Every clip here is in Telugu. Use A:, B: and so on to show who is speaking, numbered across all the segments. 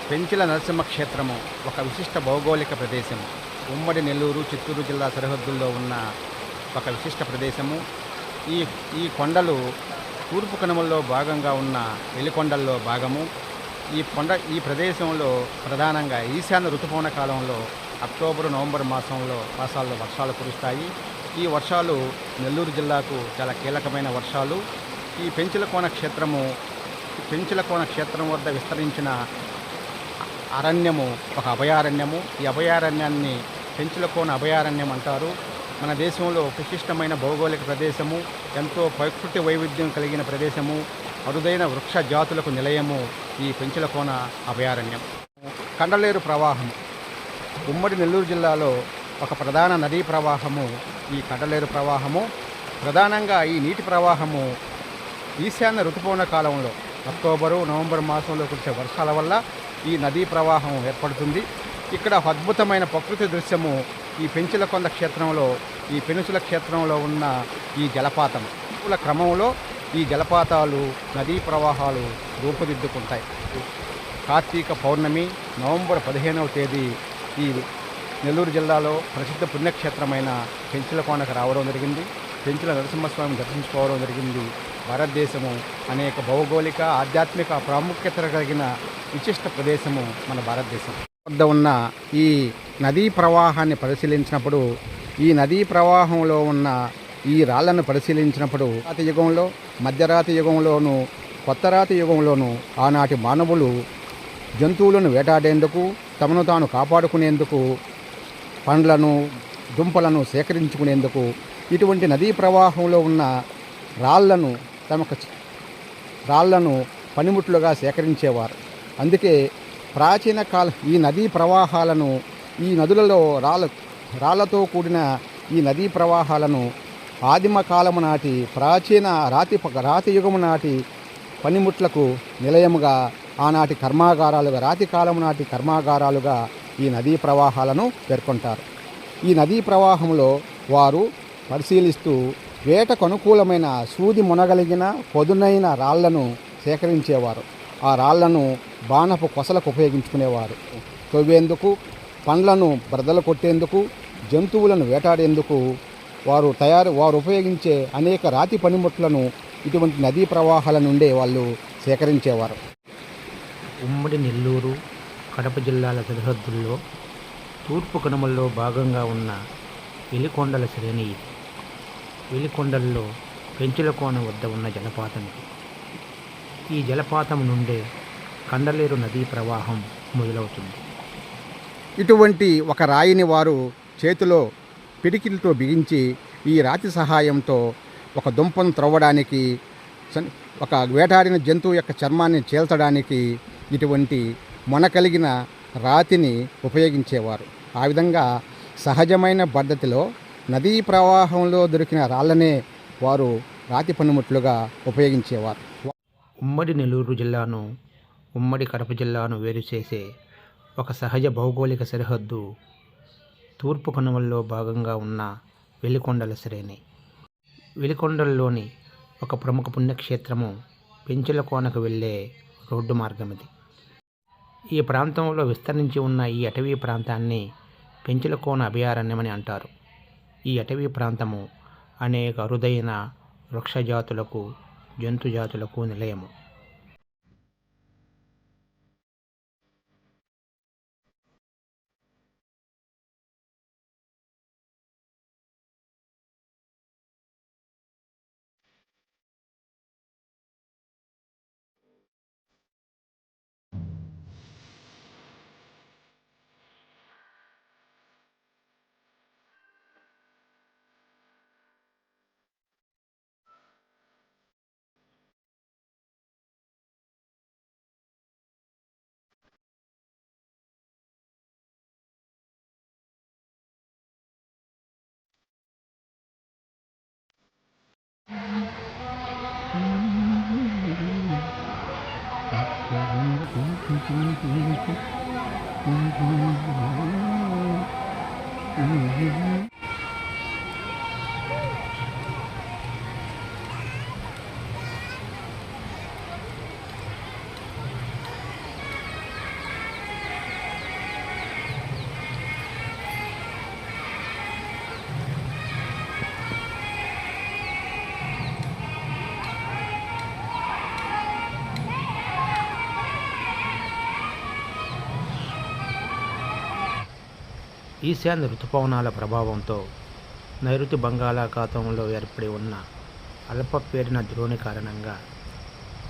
A: పెంచిల నరసింహ క్షేత్రము ఒక విశిష్ట భౌగోళిక ప్రదేశము. ఉమ్మడి నెల్లూరు, చిత్తూరు జిల్లా సరిహద్దుల్లో ఉన్న ఒక విశిష్ట ప్రదేశము. ఈ ఈ కొండలు తూర్పు కనుమల్లో భాగంగా ఉన్న వెలికొండల్లో భాగము. ఈ ప్రదేశంలో ప్రధానంగా ఈశాన్య ఋతుపవన కాలంలో అక్టోబరు, నవంబర్ మాసాల్లో వర్షాలు కురుస్తాయి. ఈ వర్షాలు నెల్లూరు జిల్లాకు చాలా కీలకమైన వర్షాలు. ఈ పెంచిలకోన క్షేత్రం వద్ద విస్తరించిన అరణ్యము ఒక అభయారణ్యము. ఈ అభయారణ్యాన్ని పెంచిలకోన అభయారణ్యం అంటారు. మన దేశంలో విశిష్టమైన భౌగోళిక ప్రదేశము, ఎంతో ప్రకృతి వైవిధ్యం కలిగిన ప్రదేశము, అరుదైన వృక్ష జాతులకు నిలయము ఈ పెంచిలకోన అభయారణ్యం. కండలేరు ప్రవాహం ఉమ్మడి నెల్లూరు జిల్లాలో ఒక ప్రధాన నదీ ప్రవాహము ఈ కండలేరు ప్రవాహము. ప్రధానంగా ఈ నీటి ప్రవాహము ఈశాన్య ఋతుపవన కాలంలో అక్టోబరు, నవంబర్ మాసంలో కురిసే వర్షాల వల్ల ఈ నదీ ప్రవాహం ఏర్పడుతుంది. ఇక్కడ అద్భుతమైన ప్రకృతి దృశ్యము ఈ పెంచిలకొండ క్షేత్రంలో, ఈ పెనుసుల క్షేత్రంలో ఉన్న ఈ జలపాతం క్రమంలో ఈ జలపాతాలు, నదీ ప్రవాహాలు రూపుదిద్దుకుంటాయి. కార్తీక పౌర్ణమి నవంబర్ 15వ తేదీ ఈ నెల్లూరు జిల్లాలో ప్రసిద్ధ పుణ్యక్షేత్రమైన పెంచిలకోనకు రావడం జరిగింది. పెంచిల నరసింహస్వామిని దర్శించుకోవడం జరిగింది. భారతదేశము అనేక భౌగోళిక, ఆధ్యాత్మిక ప్రాముఖ్యత కలిగిన విశిష్ట ప్రదేశము మన భారతదేశం. వద్ద ఉన్న ఈ నదీ ప్రవాహాన్ని పరిశీలించినప్పుడు, ఈ నదీ ప్రవాహంలో ఉన్న ఈ రాళ్లను పరిశీలించినప్పుడు రాతి యుగంలో, మధ్యరాతి యుగంలోనూ, కొత్త రాతి యుగంలోనూ ఆనాటి మానవులు జంతువులను వేటాడేందుకు, తమను తాను కాపాడుకునేందుకు, పండ్లను, దుంపలను సేకరించుకునేందుకు ఇటువంటి నదీ ప్రవాహంలో ఉన్న రాళ్లను పనిముట్లుగా సేకరించేవారు. అందుకే ప్రాచీన ఈ నదీ ప్రవాహాలను, ఈ నదులలో రాళ్లతో కూడిన ఈ నదీ ప్రవాహాలను ఆదిమ కాలము నాటి ప్రాచీన రాతి యుగము నాటి పనిముట్లకు నిలయముగా, ఆనాటి కర్మాగారాలుగా, రాతి కాలము నాటి కర్మాగారాలుగా ఈ నదీ ప్రవాహాలను పేర్కొంటారు. ఈ నదీ ప్రవాహంలో వారు పరిశీలిస్తూ వేటకు అనుకూలమైన సూది మునగలిగిన పొదునైన రాళ్లను సేకరించేవారు. ఆ రాళ్లను బాణపు కొసలకు ఉపయోగించుకునేవారు. తవ్వేందుకు, పండ్లను బ్రదలు కొట్టేందుకు, జంతువులను వేటాడేందుకు వారు ఉపయోగించే అనేక రాతి పనిముట్లను ఇటువంటి నదీ ప్రవాహాల నుండే వాళ్ళు సేకరించేవారు.
B: ఉమ్మడి నెల్లూరు, కడప జిల్లాల సరిహద్దుల్లో తూర్పు కనుమల్లో భాగంగా ఉన్న వెలికొండల శ్రేణి ఇది. వెలికొండల్లో పెంచిలకోన వద్ద ఉన్న జలపాతం ఇది. ఈ జలపాతం నుండే కండలేరు నదీ ప్రవాహం మొదలవుతుంది.
A: ఇటువంటి ఒక రాయిని వారు చేతిలో పిడికిలతో బిగించి ఈ రాతి సహాయంతో ఒక దుంపను త్రవ్వడానికి, ఒక వేటాడిన జంతువు యొక్క చర్మాన్ని చీల్చడానికి ఇటువంటి మొనకలిగిన రాతిని ఉపయోగించేవారు. ఆ విధంగా సహజమైన పద్ధతిలో నదీ ప్రవాహంలో దొరికిన రాళ్లనే వారు రాతి పనిముట్లుగా ఉపయోగించేవారు.
B: ఉమ్మడి నెల్లూరు జిల్లాను, ఉమ్మడి కడప జిల్లాను వేరు చేసే ఒక సహజ భౌగోళిక సరిహద్దు తూర్పు కనుమల్లో భాగంగా ఉన్న వెలికొండల శ్రేణి. వెలికొండల్లోని ఒక ప్రముఖ పుణ్యక్షేత్రము పెంచిలకోనకు వెళ్ళే రోడ్డు మార్గం ఇది. ఈ ప్రాంతంలో విస్తరించి ఉన్న ఈ అటవీ ప్రాంతాన్ని పెంచిలకోన అభయారణ్యమని అంటారు. ఈ అటవీ ప్రాంతము అనేక అరుదైన వృక్షజాతులకు, జంతుజాతులకు నిలయము. ఈశాన్య ఋతుపవనాల ప్రభావంతో నైరుతి బంగాళాఖాతంలో ఏర్పడి ఉన్న అల్పపీడన ద్రోణి కారణంగా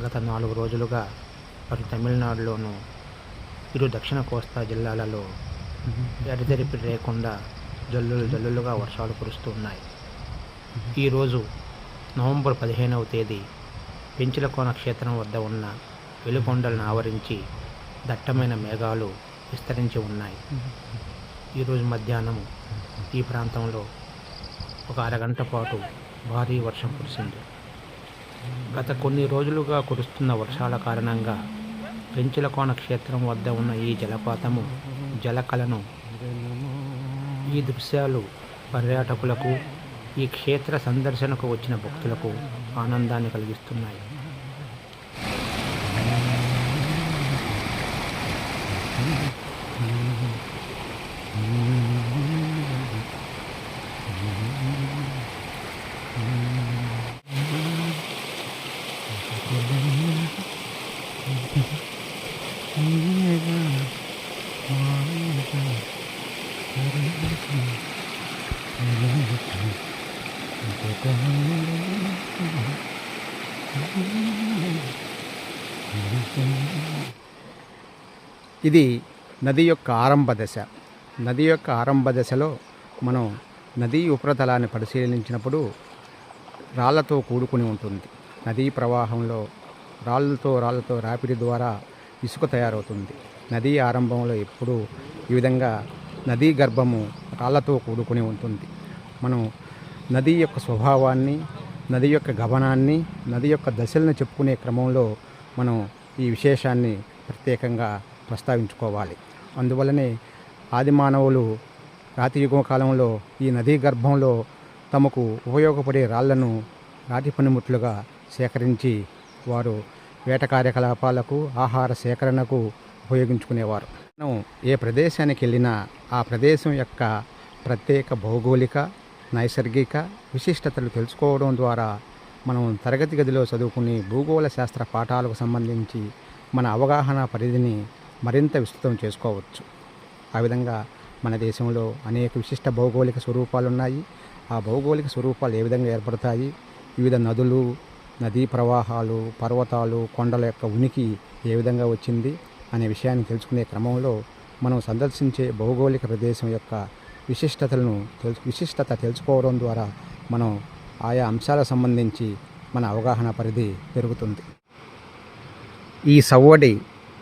B: గత 4 రోజులుగా అటు తమిళనాడులోనూ ఇరు దక్షిణ కోస్తా జిల్లాలలో ఎడతెరిపి లేకుండా జల్లులుగా వర్షాలు కురుస్తున్నాయి. ఈరోజు నవంబర్ 15వ తేదీ పెంచిలకోన క్షేత్రం వద్ద ఉన్న వెలుగొండలను ఆవరించి దట్టమైన మేఘాలు విస్తరించి ఉన్నాయి. ఈరోజు మధ్యాహ్నం ఈ ప్రాంతంలో ఒక అరగంట పాటు భారీ వర్షం కురిసింది. గత కొన్ని రోజులుగా కురుస్తున్న వర్షాల కారణంగా పెంచిలకోన క్షేత్రం వద్ద ఉన్న ఈ జలపాతము జలకళను ఈ దృశ్యాలు పర్యాటకులకు ఈ క్షేత్ర సందర్శనకు వచ్చిన భక్తులకు ఆనందాన్ని కలిగిస్తున్నాయి.
A: ఇది నది యొక్క ఆరంభ దశ. నది యొక్క ఆరంభ దశలో మనం నదీ ఉపరితలాన్ని పరిశీలించినప్పుడు రాళ్లతో కూడుకుని ఉంటుంది. నదీ ప్రవాహంలో రాళ్లతో రాపిడి ద్వారా ఇసుక తయారవుతుంది. నదీ ఆరంభంలో ఎప్పుడూ ఈ విధంగా నదీ గర్భము రాళ్లతో కూడుకుని ఉంటుంది. మనం నది యొక్క స్వభావాన్ని, నది యొక్క గమనాన్ని, నది యొక్క దశలను చెప్పుకునే క్రమంలో మనం ఈ విశేషాన్ని ప్రత్యేకంగా ప్రస్తావించుకోవాలి. అందువల్లనే ఆది మానవులు రాతి యుగ కాలంలో ఈ నదీ గర్భంలో తమకు ఉపయోగపడే రాళ్లను రాతి పనిముట్లుగా సేకరించి వారు వేట కార్యకలాపాలకు, ఆహార సేకరణకు ఉపయోగించుకునేవారు. మనం ఏ ప్రదేశానికి వెళ్ళినా ఆ ప్రదేశం యొక్క ప్రత్యేక భౌగోళిక, నైసర్గిక విశిష్టతలు తెలుసుకోవడం ద్వారా మనం తరగతి గదిలో చదువుకునే భూగోళ శాస్త్ర పాఠాలకు సంబంధించి మన అవగాహన పరిధిని మరింత విస్తృతం చేసుకోవచ్చు. ఆ విధంగా మన దేశంలో అనేక విశిష్ట భౌగోళిక స్వరూపాలు ఉన్నాయి. ఆ భౌగోళిక స్వరూపాలు ఏ విధంగా ఏర్పడతాయి, వివిధ నదులు, నదీ ప్రవాహాలు, పర్వతాలు, కొండల యొక్క ఉనికి ఏ విధంగా వచ్చింది అనే విషయాన్ని తెలుసుకునే క్రమంలో మనం సందర్శించే భౌగోళిక ప్రదేశం యొక్క విశిష్టత తెలుసుకోవడం ద్వారా మనం ఆయా అంశాలకు సంబంధించి మన అవగాహన పరిధి పెరుగుతుంది. ఈ సవ్వడి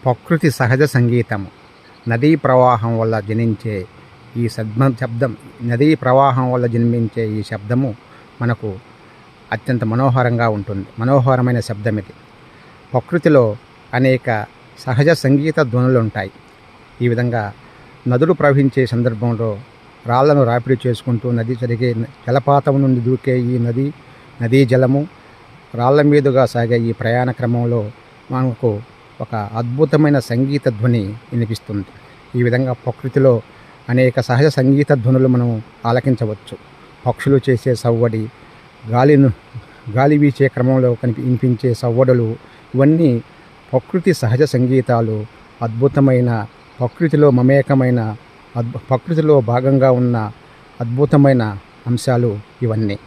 A: ప్రకృతి సహజ సంగీతము. నదీ ప్రవాహం వల్ల జనించే ఈ జన్మించే ఈ శబ్దము మనకు అత్యంత మనోహరంగా ఉంటుంది. మనోహరమైన శబ్దం ఇది. ప్రకృతిలో అనేక సహజ సంగీత ధ్వనులు ఉంటాయి. ఈ విధంగా నదులు ప్రవహించే సందర్భంలో రాళ్లను రాపిడి చేసుకుంటూ నది జరిగే జలపాతం నుండి దూకే ఈ నదీ జలము రాళ్ల మీదుగా సాగే ఈ ప్రయాణ క్రమంలో మనకు ఒక అద్భుతమైన సంగీత ధ్వని వినిపిస్తుంది. ఈ విధంగా ప్రకృతిలో అనేక సహజ సంగీత ధ్వనులు మనం ఆలకించవచ్చు. పక్షులు చేసే సవ్వడి, గాలి వీచే క్రమంలో వినిపించే సవ్వడులు, ఇవన్నీ ప్రకృతి సహజ సంగీతాలు. అద్భుతమైన ప్రకృతిలో మమేకమైన ప్రకృతిలో భాగంగా ఉన్న అద్భుతమైన అంశాలు ఇవన్నీ.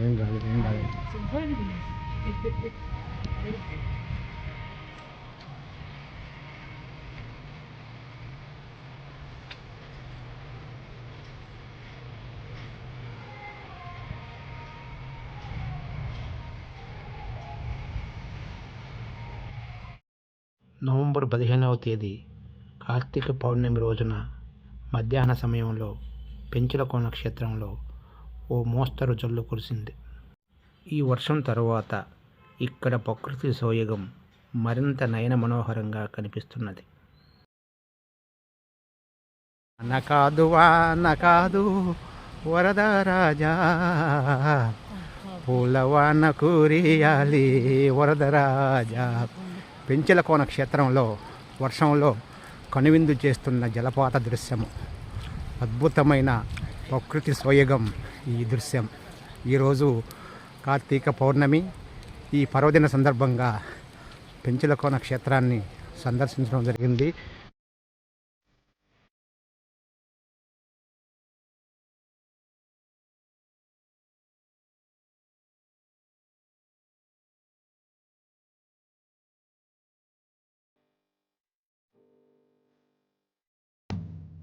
A: ఏం కాదు ఏం కాదు.
B: నవంబర్ 15వ తేదీ కార్తీక పౌర్ణమి రోజున మధ్యాహ్న సమయంలో పెంచులకోన క్షేత్రంలో ఓ మోస్తరు జల్లు కురిసింది. ఈ వర్షం తరువాత ఇక్కడ ప్రకృతి సోయగం మరింత నయన మనోహరంగా కనిపిస్తున్నది.
A: వాన కాదు వరద రాజా, పూలవాన కురియాలి వరద రాజా. పెంచులకోన క్షేత్రంలో వర్షంలో కనువిందు చేస్తున్న జలపాత దృశ్యము, అద్భుతమైన ప్రకృతి సోయగం ఈ దృశ్యం. ఈరోజు కార్తీక పౌర్ణమి. ఈ పర్వదిన సందర్భంగా పెంచులకోన క్షేత్రాన్ని సందర్శించడం జరిగింది.